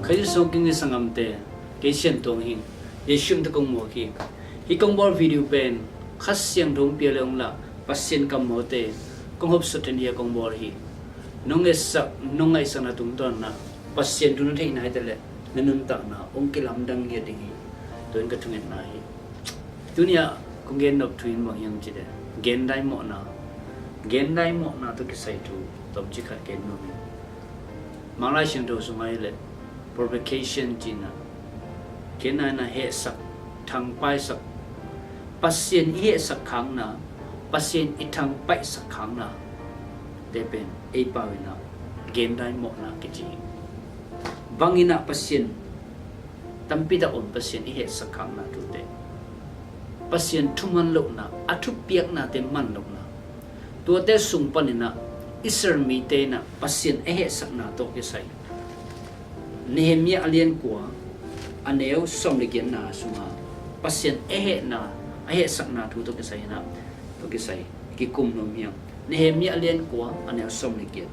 khai so king sangam te ke sian tong hing yeshum te kong mo ki hi kong bor video pen khas siang dong pia leong la pasien kam mo te kong hop so ten ya kong bor hi nong esak nong ai sana tung ton na pasien tu na thei nai te le nanun ta na ong ke lam dang ye ding hi ton ka thungen na hi dunia kong gen nop twin mo yang chi de Gendai mo na to ki sai tu tom chi khat gen no mi manglai shin do su mai le provocation jina kena na he sak thang pai sak pasien he sak khang na pasien I thang pai sak khang na te pen e pawina Gendai mo na ki ji bangina pasien tampi da on pasien he sak khang na tu te pasien thuman lo na athu piak na te man lo na to te sung panina isar mi te na pasien he sak na to ke sai Nehemia alien kwa aneu som le gen na sunga pasien na ahe sak na thu to ke sai na to ke sai ki kum no miang Nehemia alien kwa aneu som le gen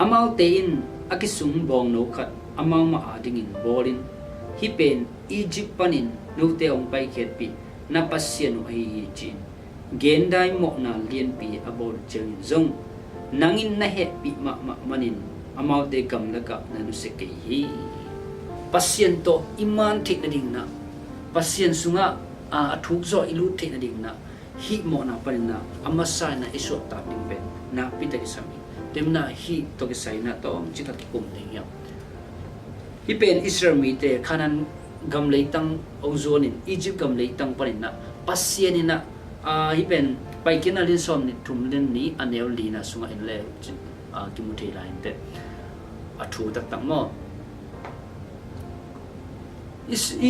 amal te in akisung bong no khat amal ma ading in bolin hi pen Egypt panin no te ong pai khet pi na pasien no ai chin Gendai mo na lien pi abor cheng zong nangin na he pi ma manin amal te kam na ka na no se ke hi pasien to iman thik na ding na pasien sunga athuk zo ilu thik na ding na hi mo na pan na amasai na iso ta ding pen na pi ta isami temna hi to ke sai na to chi ta ki kum ding ya hi pen Israel mi te khanan gam leitang ozonin Egypt gam leitang panin na pasien na hi pen pai kinalin som ni thumlen ni anel lina sunga in le kimuthi lain te athu tak tak mo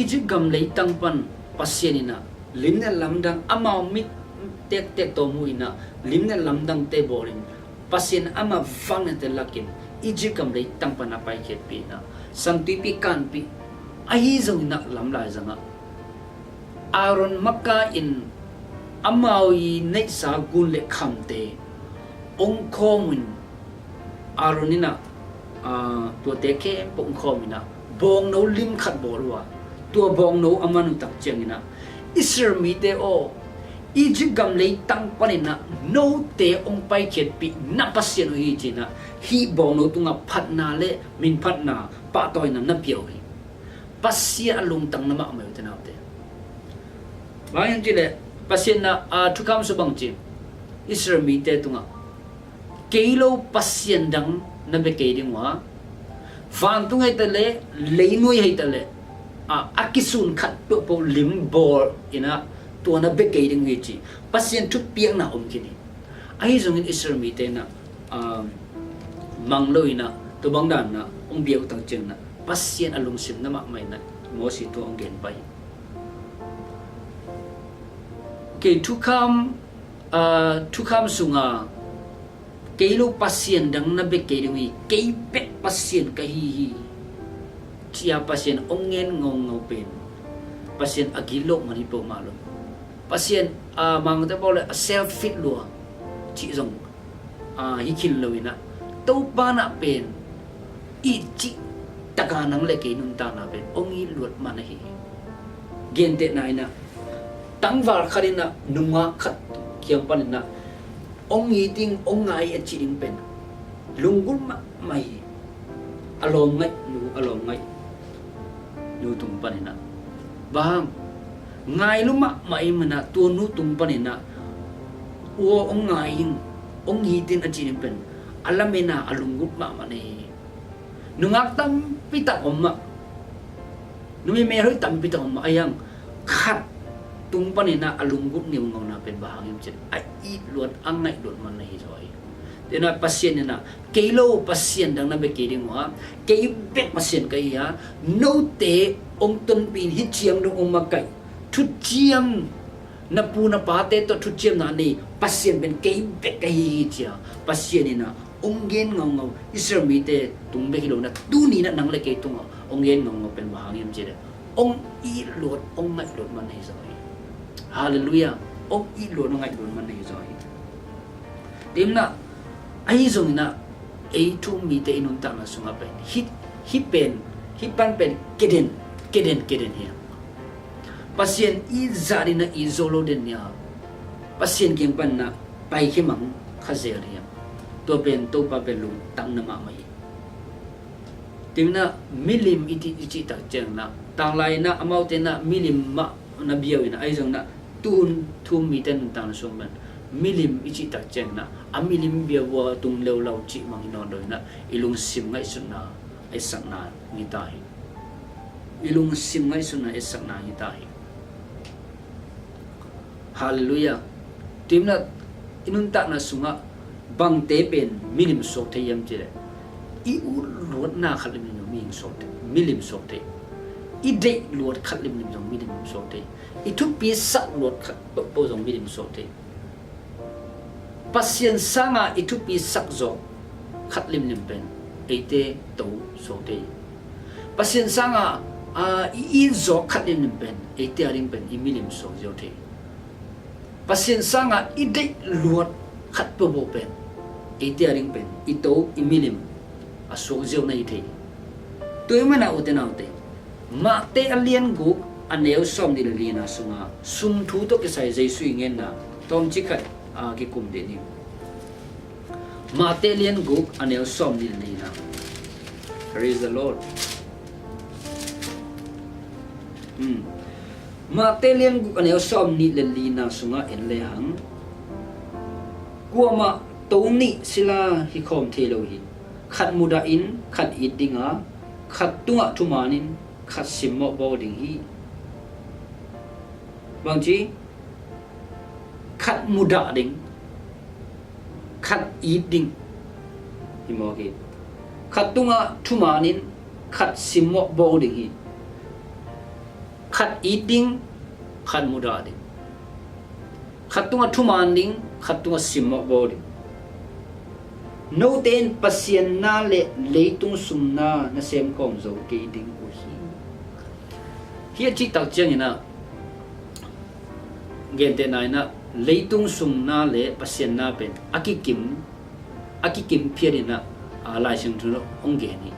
Egypt gam leitang pan pasien na limna lamdang amau mit tek tek to mu ina limna lamdang te borin pasien ama vang te lakin Egypt gam leitang pan pai khet pi na samti pi kan pi ahi zong na lam lai zanga Aaron makka in amawi nei sa gun le khamte ong khomin Aaronina to te ke pong khomina bong no lim khat bolwa to bong no amanu tak chengina Israel mi te o Egypt gam le tang panina no te ong pai khet pi na pasien hi china hi bong no tunga phatna le min phatna pa toina na piau hi pasia alung tang nama mai te naute bayan chile pasien na thukam so bang chi Israel mi te tunga keilo pasien dang na be ke ding wa fan tungai te le leinui hai te le akisun khat po lim bor ina to na be ke ding wi chi pasien thu piang na kini ai zong in Israel mi te na mangloina to bang dan na ong biau tang cheng na pasien alung sim na ma mai na mo si to ong gen pai ke thukam sunga keilo pasien dang na be ke ri ke pe pasien ka hi chia pasien ongen ngong pen pasien agilo mani po malo pasien mang te bole self fit lo chi zong hikil lo ina to pa na pen I chi taka nang le ke nun ta na pen ongi luat mana hi gente na ina tangwar kharina nunga khat kyang panina ongi ting ongai a chi ding pen lungul mai alom ngai nu tung panina bang ngai luma mai mana tu nu tung panina o ongai ongi tin a chi ding pen alamena alungut ma mane nungak tam pita omma numi meroi tam pita omma ayang khat tung panina alungut niu ngona pen bahangim chen ai luat angai luat man nahi roi tena pasien na keilo pasien dang na be ke ding wa ke bet pasien kai ya no te ong ton pin hi chiam dong ong makai thu chiam na pu na pa te to thu chiam na ni pasien ben ke bet kai chia pasien na ong gen ngong Israel mi te tung be hilo na tu ni na nang le ke tung ong gen ngong pen bahangim che de ong I luat ong ngai luat man nahi roi hallelujah ong I luat ngai luat man nahi roi timna ai zong na ai tu mi te inun ta na sunga pen hit hi pan pen keden hi pasien i zari na i zolo den ya pasien king pan na pai khi mang khazer ya to pen to pa pen lu tang na ma mai timna milim iti tak cheng na tang lai na amau te na milim ma na biaw ina ai jong na tun thum mi ten tang som ban milim iti tak cheng na amilim biaw tung leu lau chi mang non doi na ilung sim ngai sun na ai sak na ni ta hi ilung sim ngai sun na ai sak na ni ta hi hallelujah timna inun ta na sunga bang te pen milim sok te yam chire i u lot na khalim ni ming sok te milim sok te i de lot khalim ni jong milim sok te i thu pi sak lot khat po jong milim sok te pasien sanga i thu pi sak zo khatlim lim pen ate to sok te pasien sanga i zo khalim lim pen ate aring pen i milim sok zo te pasien sanga i de lot khat po bo pen ate aring pen i to i milim asok zeu na ite toy mana uten autte ma te alien gu aneu som ni lina sunga sum thu to ke sai jai sui ngen na tom chi khat ki kum de ni ma te alien gu aneu som ni lina praise the lord ma te alien gu aneu som ni lina sunga en le hang kuama to ni sila hi khom the lo hi khat muda in khat idinga khat tunga thumanin khat simmo boarding hi bang chi khat muda ding khat iding hi mo ki khat tunga thumanin khat simmo boarding hi khat iding khat muda ding khat tunga thumanin khat tunga simmo boarding no ten pasien na le leitung sum na sem kom zo ke ding ko hi chi tak chang ina gen te nai na leitung sum na le pasien na pen akikim phirina lai sing thu ong ge ni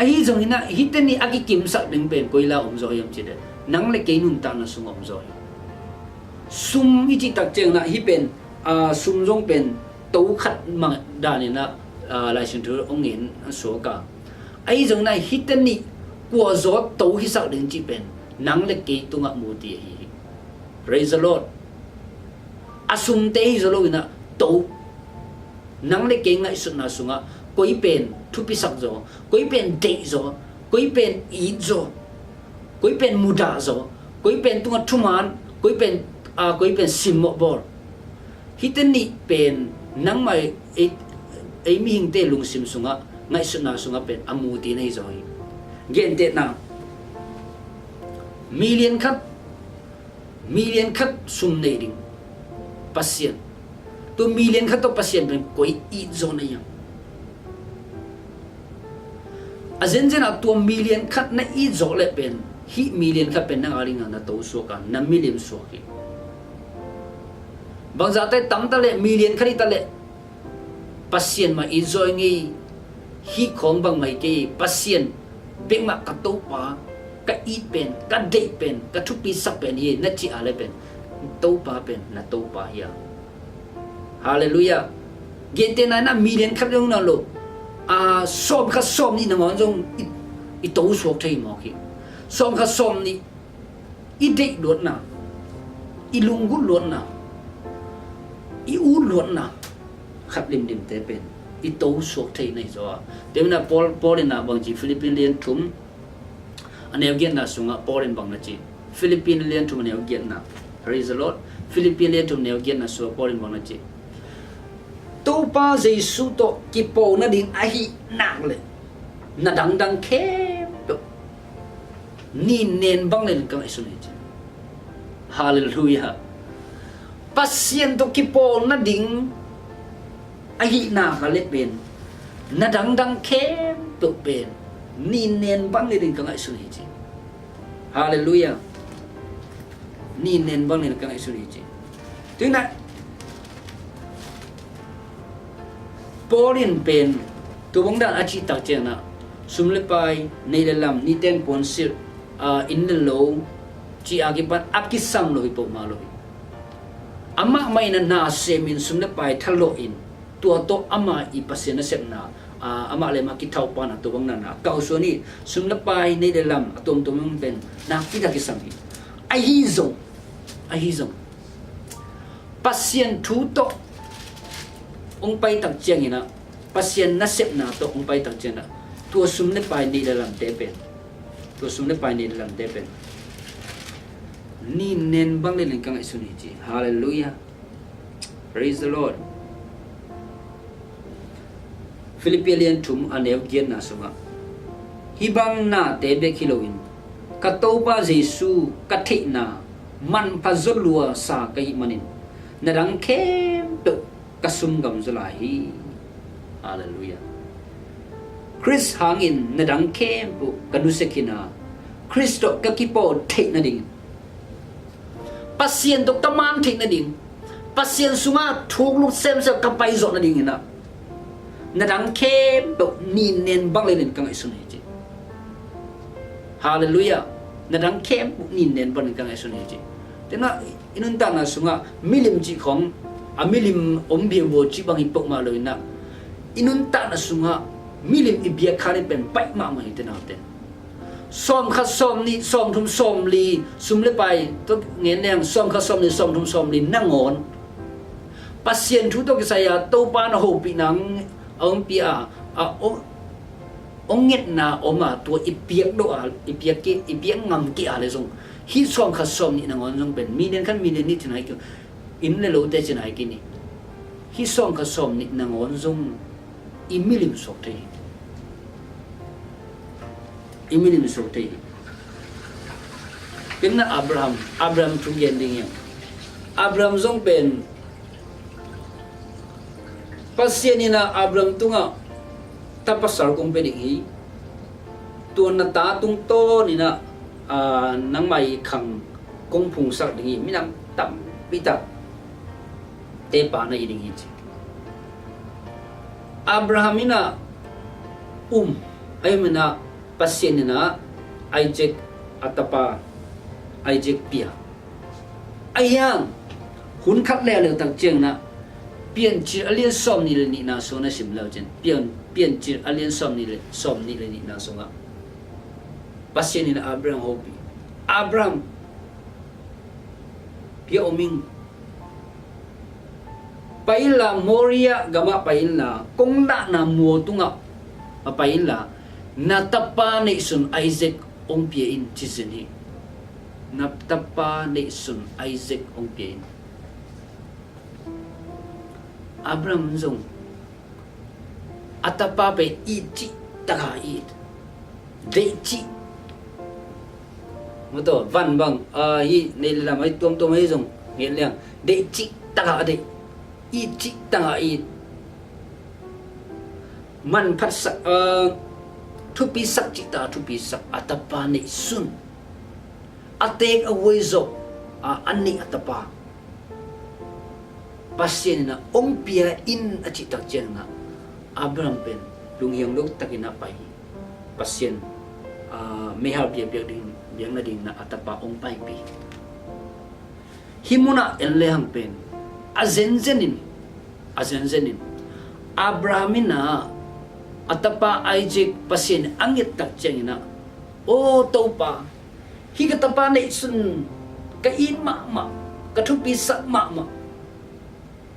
ai jong ina hitani akikim sak ding pen koila om zo yam chi de nang le ke nun ta na sung om zo sum i chi tak chang na hi pen sum jong pen tấu khát mà đàn na lại sinh thứ ông nghiền số cả ấy giống này hít tên nị của gió tấu hít sao đến chị bên nắng lấy cái tung ngọc mù tì praise the Lord asum te rồi na tấu nắng lấy cái ngay sụn na sung á quấy bên thu pi sắc gió quấy bên đầy gió quấy bên ít gió quấy bên mù đà gió quấy bên tung ngọc thum han quấy bên sim mộ bor hít tên nị bên nang mai ai mi hing te lung sim sunga ngai suna sunga pen amu ti nei zoi gen te na million khat sum nei ding pasien to million khat to pasien pen koi i zone yang azen zen a to million khat na i zo le pen hi million khat pen na aringa na to so ka na million so ki bang za te tam ta le million khari ta le pasien ma enjoy ngi hi khong bang mai ke pasien beng ma ka to pa ka eat pen ka date pen ka thu pi sak pen hi na chi ale pen to pa pen na to pa ya hallelujah gente na million khap long na lo som ni na mon jong i to sok thei mo ki som ni i date lot na i lung gu lot na i u lot na khắp lim te pen i to sok thei nei zo tem na Paul na bang ji Philippine lian thum aneu gen na sunga Paul bang na chi Philippine lian thum aneu gen na praise the Lord Philippine lian thum aneu gen na so Paul bang na chi to pa Jesus to ki po na ding a hi nak le na dang khe ni nen bang le ka isu ni hallelujah pasien to ki po na ding ai na ka le pen na dang khem to pen ni nen bang le ding ka ngai su ni chi hallelujah ni nen bang le ka ngai su ni chi tu na Paulin pen tu bang dan achi tak cheng na sum le pai nei le lam ni ten pon sir in the low chi agi pan apki sam lo ipo ma lo ama mai na semin sum le pai thalo in tua to ama I pasien na sep na ama le ma ki thau pa na to bang na kau so ni sum le pai nei le lam atom tom pen na ki da ki sam hi ai hi zong pasien thu to ong pai tak cheng ina pasien na sep na to ong pai tak cheng na tua sum le pai nei le lam te pen tua sum le pai nei le lam te pen ni nen bang le lingkang isu ni ji hallelujah praise the Lord Philippian tum anew gen na sunga hibang na te be kilowin katoba Jesu kathi na man pazolua sa kai manin nadang kem to kasum gam zulai hallelujah Chris hangin nadang kem pu kanusekina Kristo kakipo thei na ding pasien to taman thei na ding pasien sunga thuk lu sem kapai zo na ding ina nadang kem to ni nen bang le nen kang isun ji hallelujah nadang kem ni nen bang kang isun ji tena inun ta na sunga milim ji khong milim ombie bo ji bang ipok ma lo na inun ta na sunga milim ibia khare pen pai ma ma tena ten som kha som ni som thum som li sum le pai to ngen neng som kha som ni som thum som li nangon pasien thu to ki saya to pa na ho pi nang ông pia ông nghe na ông mà tua ipiak do ipiak ngam ki ale song hi som kha som ni nangon song ben minen kan minen ni tnai ki in le lo te chnai ki ni hi som kha som ni nangon song imilim sok te imilim sok te pinna Abraham thu yen ding yang Abraham song ben pasien ina Abraham tunga tapasar kong pedingi tuan na ta tung to ni na nang mai khang kong phung sak dingi minam tam pita te pa na idingi Abraham ina ay mana pasien ina Isaac atapa Isaac pia ayang hun khat le le tak cheng na biên chỉ alien som ni le ni na so na sim lao chen biên chỉ alien som ni le ni na so nga pasien ni Abraham hobi Abraham pia oming paila Moria gama paila kong na mo tunga paila na tapa ni sun Isaac ong pia in chiseni na tapa ni sun Isaac ong pia in Abraham zong atapa pe iti taka it de chi moto van bang hi nei la mai tom mai zong ngen liang de chi taka de iti taka it man phat sak thu pi sak chi ta thu pi sak atapa nei sun atek away zo ani atapa pasien na ong pia in achi tak chen na Abraham pen lung hiang lok takina pai pasien mehal bia na ding na atapa ong pai pi himuna en lehang pen azenzenin Abrahamina atapa Isaac pasien angit tak chen na o topa higatapa na isun ka in ma ka thu pi sak ma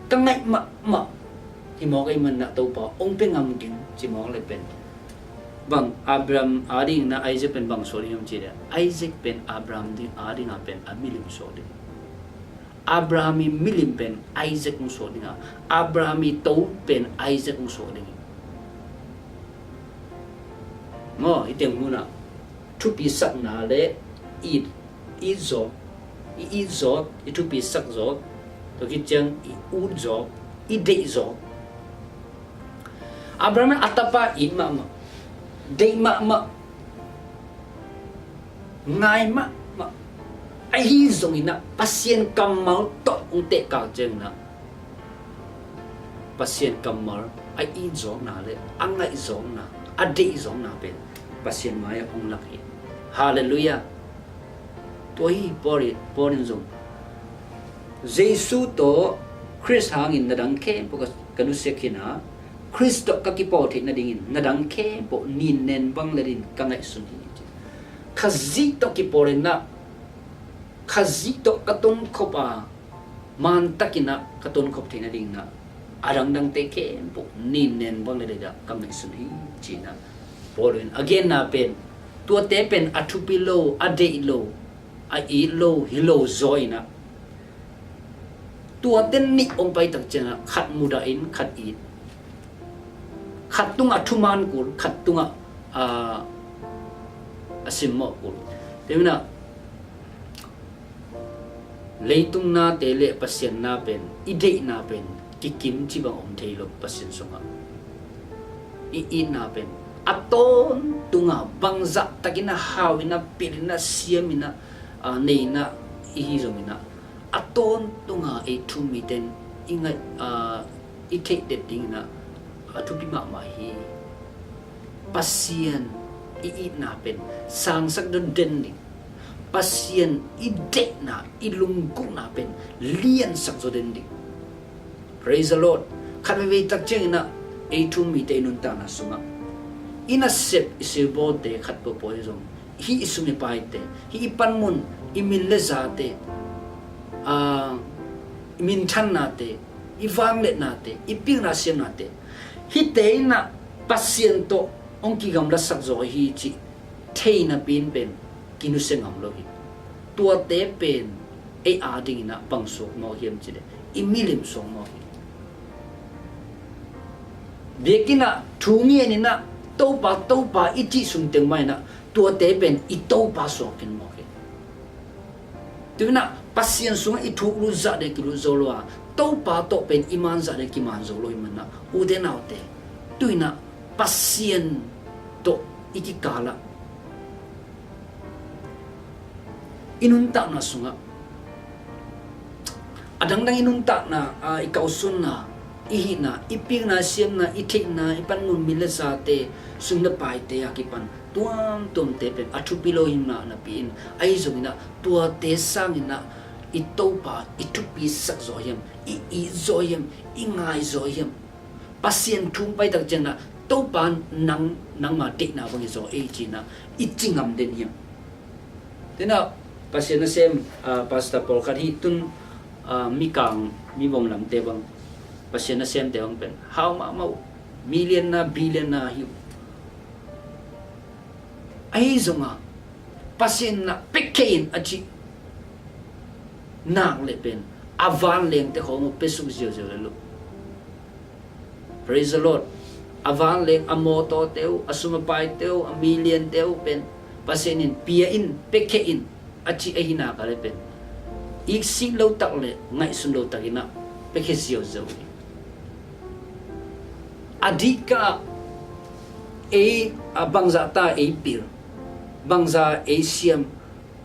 cái ngày mà thì mọi cái mình đã tàu bỏ ông bên ngầm kín chỉ mọi lại bên bằng Abraham adi na Isaac bên bằng số đi không chỉ đấy Isaac bên Abraham đi adi na bên milim số đi Abraham milim bên Isaac cũng số đi na Abraham tàu bên Isaac cũng số đi ngõ cái tiếng mu na thu pi sắc na le ít zo thu pi sắc zo to ki chang ud zo I de zo Abraham atapa in ma de ma ngai ma ai hi zong ina pasien kam mau to ung te ka chang na pasien kamar ai in zong na le angai zong na ade zong na pen pasien maya ong laki hallelujah toi porin zong Jesus to Chris hangin nadang ke po kanu sekina Chris to kakipo thi na dingin nadang ke po nin nen bang ladin kangai sun hi khazi to kiporin na khazi to katong khopa man takina katon khop thi na ding na arang dang te ke po nin nen bang ladin da kangai sun hi china porin again na pen tua te pen atupilo ade lo a i lo hilo zoina tua ten ni ong pai tak chena khat muda in khat i khat tunga thuman kul khat tunga asimmo kul temina leitung na tele pasien na pen ide na pen kikim chi bang om thailo pasien songa i na pen aton tunga bangza takina hawina pilina siamina neina ihizomina aton tunga e thumiten inga ithei de dingna athupima ma hi pasien i na pen sang sak don den ni pasien i de na ilungku na pen lian sak zo den ding praise the lord khabe tak chengina e thumite nun ta na sunga ina sep isibote khat po poizom hi isumi paite hi ipanmun imin lezate min than nate ivang let nate iping na siam nate hi te na pasyento ongki gam la sak zo hi chi thei na pin pen kinu sengam lo hi tua te pen e ading na pangsok no hiam chi de imilim song no hi bekina thungi ni na topa ichi sum teng mai na tua te pen i topa so ken mo ke tu na pasien sunga i thu lu za de ki lu zo lo a topa to pen iman za de ki man zo lo man na u de na te tu na pasien to iki kala inunta na sunga adang dang inunta na ikaw sun na ihi na iping na siam na ithik na ipan mun milasa te sungna pai te akipan tuam tom te pen athupilo him na pin ai zongina tua te sangina itopa itupi sak zoyam i zoyam ingai zoyam pasien thum pai tak jena topan nang ma tik na bangi zo e china ichingam den yam tena pasien na sem pastor Paul khat hi tun mi kang mi bom lam te bang pasien na sem te ong pen how ma million na billion na hi ai zonga pasien na pekein achi nang le pen avan leng te khomo pesu zio le lo praise the lord avan leng amoto teu asuma pai teu a million teu pen pasien in pia in pekein achi ehina ka le pen ik si lo tak le ngai sun lo takina peke zio adika bangza ta pir bangza siam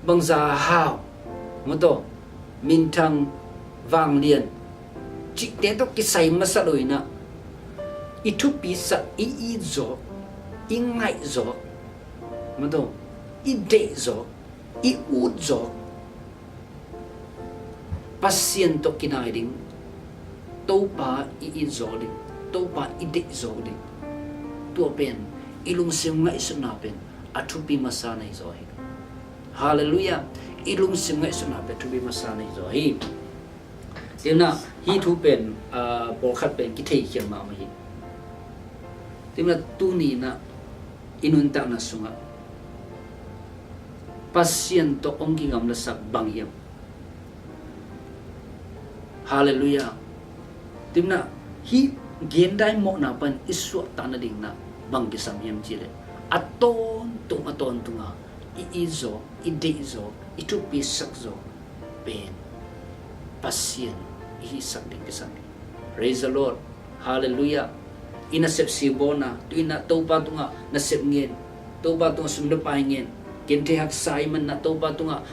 bangza hao moto mintang vang lian chik te to kisai masaloi na itu pisa i zo ingai zo moto i de zo i ud zo pasien to kinai ding topa i zo ding topa i de zo ding to pen ilung sim ngai suna pen athupi masana zo hi hallelujah ilung sim ngai suna pe thupi masana zo hi timna hi thu pen bol khat pen ki thei khiam ma hi timna tu ni na inun ta na sunga pasien to ongki ngam la sak bang yam hallelujah timna hi Gendai mo na pan iswa tana ding na bang kisam yam chile aton tunga izo ideizo itu pisak zo pen pasien i sak ding kisam praise the lord hallelujah ina sep sibona tu ina topa tunga na sep ngen topa tunga sumda pai ngen kente hak sai man na topa tunga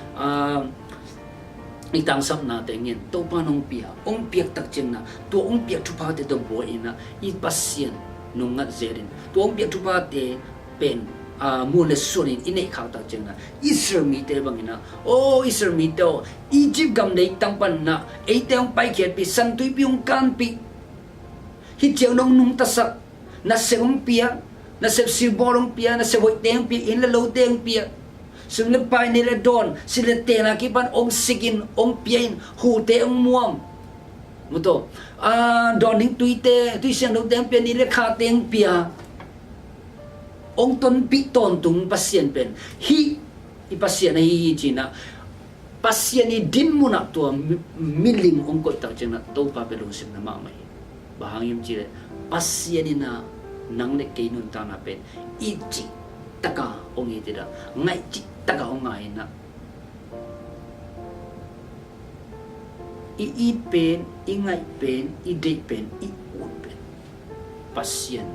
itang sap na te ngin to pa nong piak tak cheng na to ong piak thu pa te to bo ina I pasien nong ngat zerin to ong piak thu pa te pen mu le sonin ine kha tak cheng na Israel mi te bang ina Israel mi to Egypt gam dei tang pan na e te ong pai khet pi san tui pi ong kan pi hi cheu nong nung ta sak na se ong pia na se si borong pia na se hoi teng pia in le lo teng pia sung le pai ni le don sila te na ki pan ong sigin ong piain hu te ong muam mo to don ning tui siang lo teng pia ni le kha teng pia ong ton pi ton tung pasien pen hi I pasien na hi china pasien ni din mo na to miling ong ko tak chena to pa pelo sim na ma mai bahangim chile pasien ni na nang le kay nun ta na pen ichi taka ong itida ngai chi taka ong ngai na I pen I ngai pen I de pen I ut pen pasien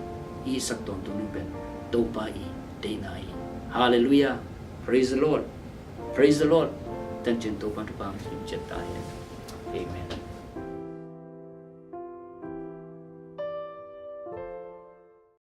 I sak ton ton pen to pa I de nai hallelujah praise the Lord Thank you to pa im chet ta amen